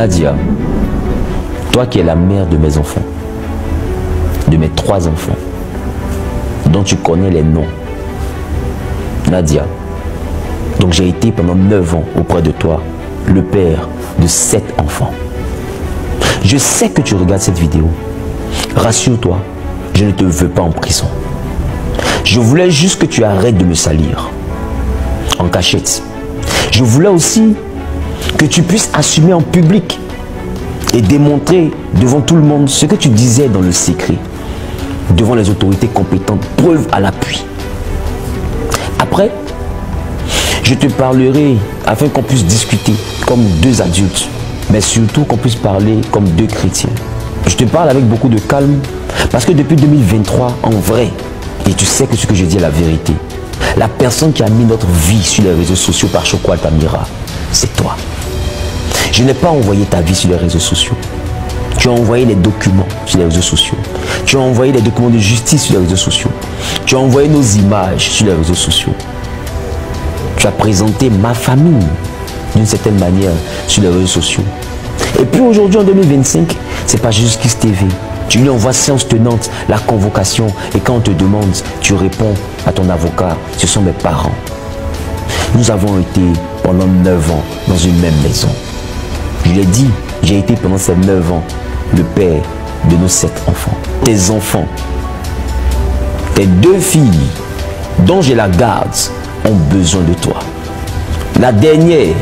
Nadia, toi qui es la mère de mes enfants, de mes 3 enfants, dont tu connais les noms. Nadia, donc j'ai été pendant 9 ans auprès de toi, le père de 7 enfants. Je sais que tu regardes cette vidéo. Rassure-toi, je ne te veux pas en prison. Je voulais juste que tu arrêtes de me salir en cachette. Je voulais aussi que tu puisses assumer en public et démontrer devant tout le monde ce que tu disais dans le secret, devant les autorités compétentes, preuve à l'appui. Après, je te parlerai afin qu'on puisse discuter comme 2 adultes, mais surtout qu'on puisse parler comme 2 chrétiens. Je te parle avec beaucoup de calme parce que depuis 2023, en vrai, et tu sais que ce que je dis est la vérité, la personne qui a mis notre vie sur les réseaux sociaux par Choco Altamira, c'est toi. Je n'ai pas envoyé ta vie sur les réseaux sociaux. Tu as envoyé les documents sur les réseaux sociaux. Tu as envoyé les documents de justice sur les réseaux sociaux. Tu as envoyé nos images sur les réseaux sociaux. Tu as présenté ma famille d'une certaine manière sur les réseaux sociaux. Et puis aujourd'hui en 2025, c'est pas Jésus-Christ TV. Tu lui envoies séance tenante, la convocation, et quand on te demande, tu réponds à ton avocat, ce sont mes parents. Nous avons été pendant 9 ans dans une même maison. Je l'ai dit, j'ai été pendant ces 9 ans le père de nos 7 enfants. Tes enfants, tes 2 filles, dont j'ai la garde, ont besoin de toi. La dernière,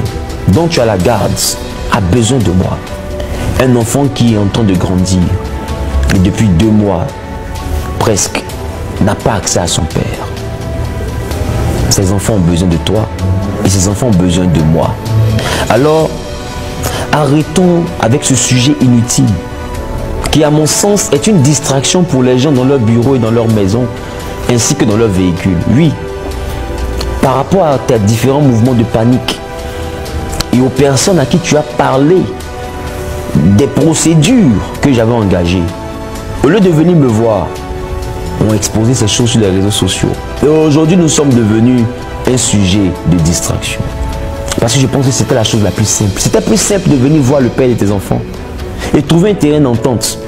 dont tu as la garde, a besoin de moi. Un enfant qui est en train de grandir, et depuis 2 mois, presque, n'a pas accès à son père. Ces enfants ont besoin de toi, et ces enfants ont besoin de moi. Alors, arrêtons avec ce sujet inutile, qui à mon sens est une distraction pour les gens dans leur bureau et dans leur maison, ainsi que dans leur véhicule. Oui, par rapport à tes différents mouvements de panique et aux personnes à qui tu as parlé des procédures que j'avais engagées, au lieu de venir me voir, ont exposé ces choses sur les réseaux sociaux. Et aujourd'hui, nous sommes devenus un sujet de distraction. Parce que je pense que c'était la chose la plus simple. C'était plus simple de venir voir le père de tes enfants et trouver un terrain d'entente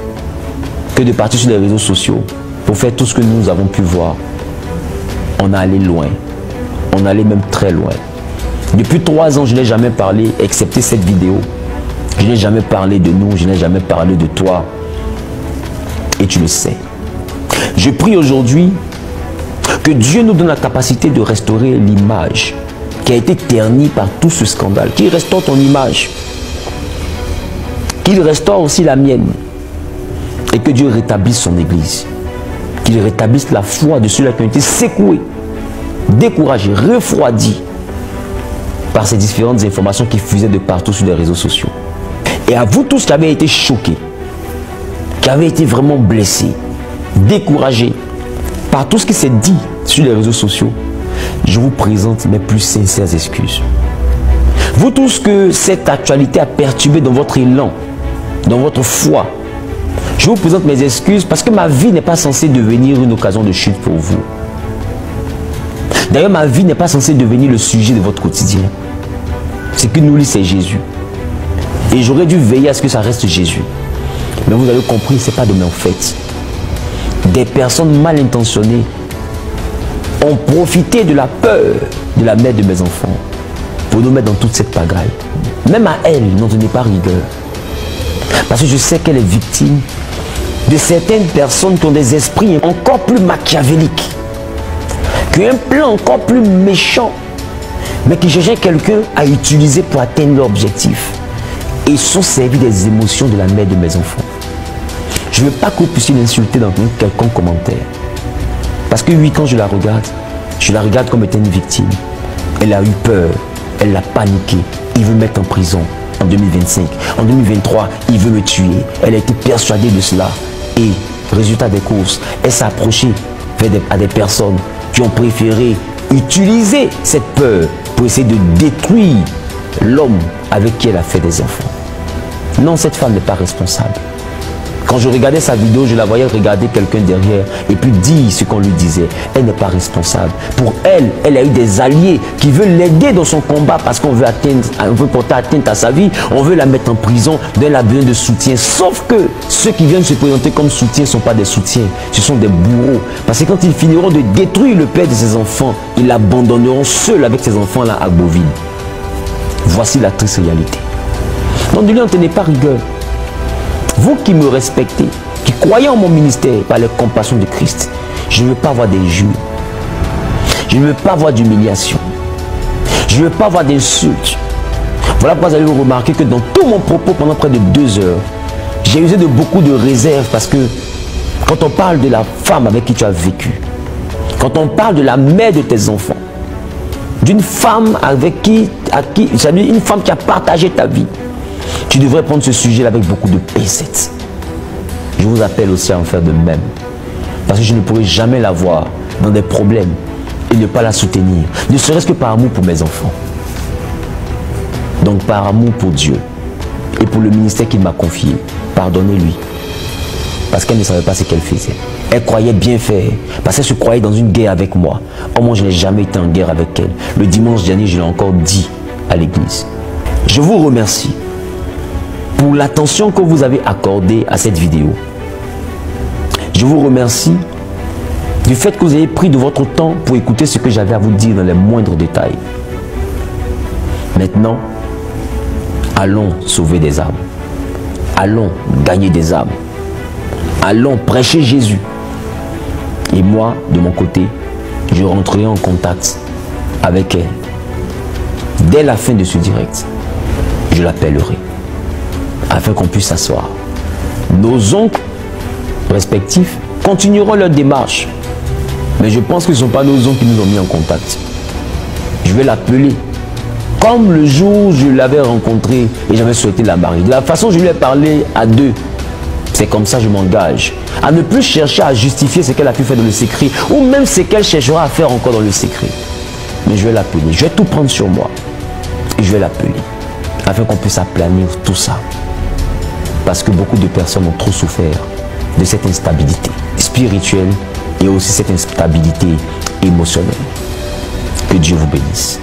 que de partir sur les réseaux sociaux pour faire tout ce que nous avons pu voir. On a allé loin. On allait même très loin. Depuis 3 ans, je n'ai jamais parlé, excepté cette vidéo. Je n'ai jamais parlé de nous, je n'ai jamais parlé de toi. Et tu le sais. Je prie aujourd'hui que Dieu nous donne la capacité de restaurer l'image qui a été ternie par tout ce scandale. Qu'il restaure ton image. Qu'il restaure aussi la mienne. Et que Dieu rétablisse son église. Qu'il rétablisse la foi de ceux-là qui ont été secoués, découragés, refroidis par ces différentes informations qui fusaient de partout sur les réseaux sociaux. Et à vous tous qui avez été choqués, qui avez été vraiment blessés, découragés par tout ce qui s'est dit sur les réseaux sociaux, je vous présente mes plus sincères excuses. Vous tous que cette actualité a perturbé dans votre élan, dans votre foi, je vous présente mes excuses parce que ma vie n'est pas censée devenir une occasion de chute pour vous. D'ailleurs, ma vie n'est pas censée devenir le sujet de votre quotidien. Ce qui nous lie, c'est Jésus. Et j'aurais dû veiller à ce que ça reste Jésus. Mais vous avez compris, ce n'est pas de mon fait. Des personnes mal intentionnées ont profité de la peur de la mère de mes enfants pour nous mettre dans toute cette pagaille. Même à elle, n'en tenez pas rigueur. Parce que je sais qu'elle est victime de certaines personnes qui ont des esprits encore plus machiavéliques, qui ont un plan encore plus méchant, mais qui cherchaient quelqu'un à utiliser pour atteindre leur objectif. Et sont servis des émotions de la mère de mes enfants. Je ne veux pas que vous puissiez l'insulter dans quelconque commentaire. Parce que oui, quand je la regarde comme étant une victime. Elle a eu peur, elle a paniqué. Il veut me mettre en prison en 2025. En 2023, il veut me tuer. Elle a été persuadée de cela. Et résultat des courses, elle s'est approchée à des personnes qui ont préféré utiliser cette peur pour essayer de détruire l'homme avec qui elle a fait des enfants. Non, cette femme n'est pas responsable. Quand je regardais sa vidéo, je la voyais regarder quelqu'un derrière et puis dire ce qu'on lui disait. Elle n'est pas responsable. Pour elle, elle a eu des alliés qui veulent l'aider dans son combat parce qu'on veut porter atteinte à sa vie. On veut la mettre en prison. Elle a besoin de soutien. Sauf que ceux qui viennent se présenter comme soutien ne sont pas des soutiens. Ce sont des bourreaux. Parce que quand ils finiront de détruire le père de ses enfants, ils l'abandonneront seul avec ses enfants-là à Beauville. Voici la triste réalité. Donc de lui, ne tenez pas rigueur. Vous qui me respectez, qui croyez en mon ministère par la compassion de Christ, je ne veux pas voir d'injures. Je ne veux pas voir d'humiliation. Je ne veux pas voir d'insultes. Voilà pourquoi vous allez remarquer que dans tout mon propos pendant près de 2 heures, j'ai usé de beaucoup de réserve parce que quand on parle de la femme avec qui tu as vécu, quand on parle de la mère de tes enfants, d'une femme une femme qui a partagé ta vie, tu devrais prendre ce sujet-là avec beaucoup de pincettes. Je vous appelle aussi à en faire de même. Parce que je ne pourrai jamais la voir dans des problèmes et ne pas la soutenir. Ne serait-ce que par amour pour mes enfants. Donc par amour pour Dieu et pour le ministère qu'il m'a confié, pardonnez-lui. Parce qu'elle ne savait pas ce qu'elle faisait. Elle croyait bien faire. Parce qu'elle se croyait dans une guerre avec moi. Or moi je n'ai jamais été en guerre avec elle. Le dimanche dernier, je l'ai encore dit à l'église. Je vous remercie pour l'attention que vous avez accordée à cette vidéo. Je vous remercie du fait que vous avez pris de votre temps pour écouter ce que j'avais à vous dire dans les moindres détails. Maintenant, allons sauver des âmes. Allons gagner des âmes. Allons prêcher Jésus. Et moi, de mon côté, je rentrerai en contact avec elle. Dès la fin de ce direct, je l'appellerai afin qu'on puisse s'asseoir. Nos oncles respectifs continueront leur démarche. Mais je pense que ce ne sont pas nos oncles qui nous ont mis en contact. Je vais l'appeler comme le jour où je l'avais rencontré et j'avais souhaité la marier. De la façon dont je lui ai parlé à deux, c'est comme ça que je m'engage. À ne plus chercher à justifier ce qu'elle a pu faire dans le secret ou même ce qu'elle cherchera à faire encore dans le secret. Mais je vais l'appeler. Je vais tout prendre sur moi et je vais l'appeler afin qu'on puisse aplanir tout ça. Parce que beaucoup de personnes ont trop souffert de cette instabilité spirituelle et aussi cette instabilité émotionnelle. Que Dieu vous bénisse.